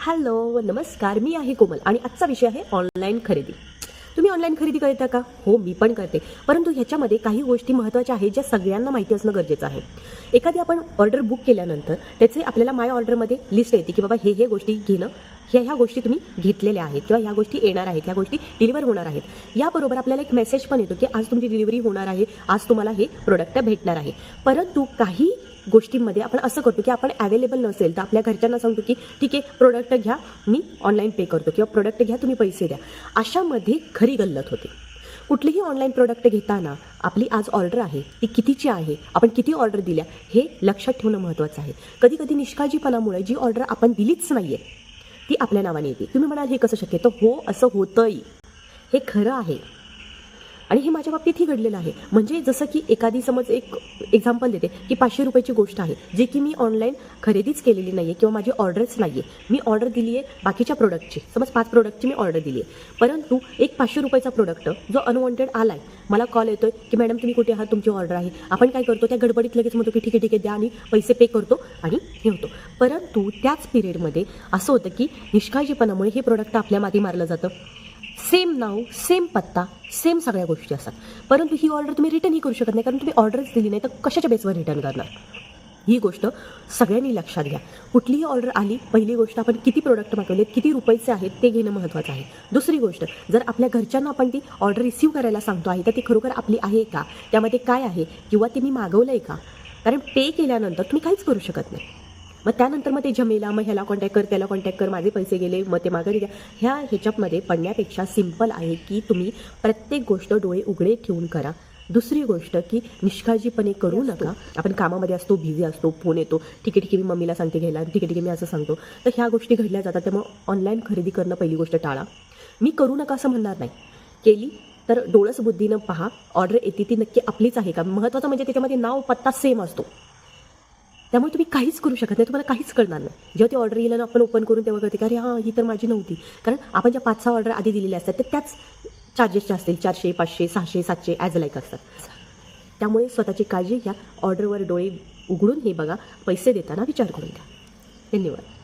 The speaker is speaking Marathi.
हॅलो नमस्कार, मी आहे कोमल आणि आजचा विषय आहे ऑनलाईन खरेदी. तुम्ही ऑनलाईन खरेदी करता का? हो, मी पण करते. परंतु ह्याच्यामध्ये काही गोष्टी महत्त्वाच्या आहेत ज्या सगळ्यांना माहिती असणं गरजेचं आहे. एखादी आपण ऑर्डर बुक केल्यानंतर त्याचे आपल्याला माय ऑर्डरमध्ये लिस्ट येते की बाबा हे गोष्टी घेणं, ह्या गोष्टी तुम्ही घेतलेल्या आहेत किंवा ह्या गोष्टी येणार आहेत, ह्या गोष्टी डिलिव्हर होणार आहेत. याबरोबर आपल्याला एक मेसेज पण येतो की आज तुमची डिलिव्हरी होणार आहे, आज तुम्हाला हे प्रोडक्ट भेटणार आहे. परंतु काही गोष्टींमध्ये आपण असं करतो की आपण अवेलेबल नसेल तर आपल्या घरच्यांना सांगतो की ठीक आहे, प्रोडक्ट घ्या, मी ऑनलाईन पे करतो किंवा प्रोडक्ट घ्या, तुम्ही पैसे द्या. अशामध्ये खरी गल्लत होते. कुठलीही ऑनलाईन प्रोडक्ट घेताना आपली आज ऑर्डर आहे ती कितीची आहे, आपण किती ऑर्डर दिल्या हे लक्षात ठेवणं महत्त्वाचं आहे. कधी कधी निष्काळजीपणामुळे जी ऑर्डर आपण दिलीच नाही आहे ती आपल्या नावाने येते. तुम्ही म्हणाल हे कसं शक्य? तर हो, असं होतंही, हे खरं आहे आणि हे माझ्या बाबतीतही घडलेलं आहे. म्हणजे जसं की एखादी समज एक एक्झाम्पल देते की 500 रुपयाची गोष्ट आहे जी की मी ऑनलाईन खरेदीच केलेली नाही आहे किंवा माझी ऑर्डरच नाही आहे. मी ऑर्डर दिली आहे बाकीच्या प्रोडक्टची, समज 5 प्रोडक्टची मी ऑर्डर दिली आहे. परंतु एक 500 रुपयाचा प्रोडक्ट जो अनवॉन्टेड आला आहे, मला कॉल येतोय की मॅडम तुम्ही कुठे आहात, तुमची ऑर्डर आहे. आपण काय करतो, त्या गडबडीत लगेच म्हणतो की ठीक आहे द्या आणि पैसे पे करतो आणि हे होतो. परंतु त्याच पिरियडमध्ये असं होतं की निष्काळजीपणामुळे हे प्रोडक्ट आपल्या मागे मारलं जातं. सेम नाव, सेम पत्ता, सेम सगळ्या गोष्टी असतात. परंतु ही ऑर्डर तुम्ही रिटर्नही करू शकत नाही, कारण तुम्ही ऑर्डरच दिली नाही तर कशाच्या बेसवर रिटर्न करणार? ही गोष्ट सगळ्यांनी लक्षात घ्या. कुठलीही ऑर्डर आली, पहिली गोष्ट आपण किती प्रोडक्ट मागवलेत, किती रुपयाचे आहेत ते घेणं महत्त्वाचं आहे. दुसरी गोष्ट, जर आपल्या घरच्यांना आपण ती ऑर्डर रिसीव्ह करायला सांगतो आहे तर ती खरोखर आपली आहे का, त्यामध्ये काय आहे किंवा ते मी मागवलं आहे का? कारण पे केल्यानंतर तुम्ही काहीच करू शकत नाही. मग त्यानंतर मग ते झमेला, मग ह्याला कॉन्टॅक्ट कर, त्याला कॉन्टॅक्ट कर, माझे पैसे गेले, मग ते माघारी द्या. ह्याच्यामध्ये पडण्यापेक्षा सिंपल आहे की तुम्ही प्रत्येक गोष्ट डोळे उघडे ठेवून करा. दुसरी गोष्ट की निष्काळजीपणे करू नका. आपण कामामध्ये असतो, बिझी असतो, फोन येतो, ठीक आहे मी मम्मीला सांगते घ्यायला, ठीक आहे मी असं सांगतो. तर ह्या गोष्टी घडल्या जातात. त्यामुळे ऑनलाईन खरेदी करणं पहिली गोष्ट टाळा. मी करू नका असं म्हणणार नाही, केली तर डोळस बुद्धीनं पहा. ऑर्डर येते ती नक्की आपलीच आहे का? महत्त्वाचं म्हणजे त्याच्यामध्ये नाव पत्ता सेम असतो, त्यामुळे तुम्ही काहीच करू शकत नाही, तुम्हाला काहीच कळणार नाही. जेव्हा ती ऑर्डर येईल ना आपण ओपन करून तेव्हा कळते की अरे हां, ही तर माझी नव्हती. कारण आपण ज्या 5-6 ऑर्डर आधी दिलेल्या असतात तर त्याच चार्जेसच्या असतील, 400, 500, 600, 700 ॲज लाईक असतात. त्यामुळे स्वतःची काळजी घ्या. ऑर्डरवर डोळे उघडून हे बघा, पैसे देताना विचार करून घ्या. धन्यवाद.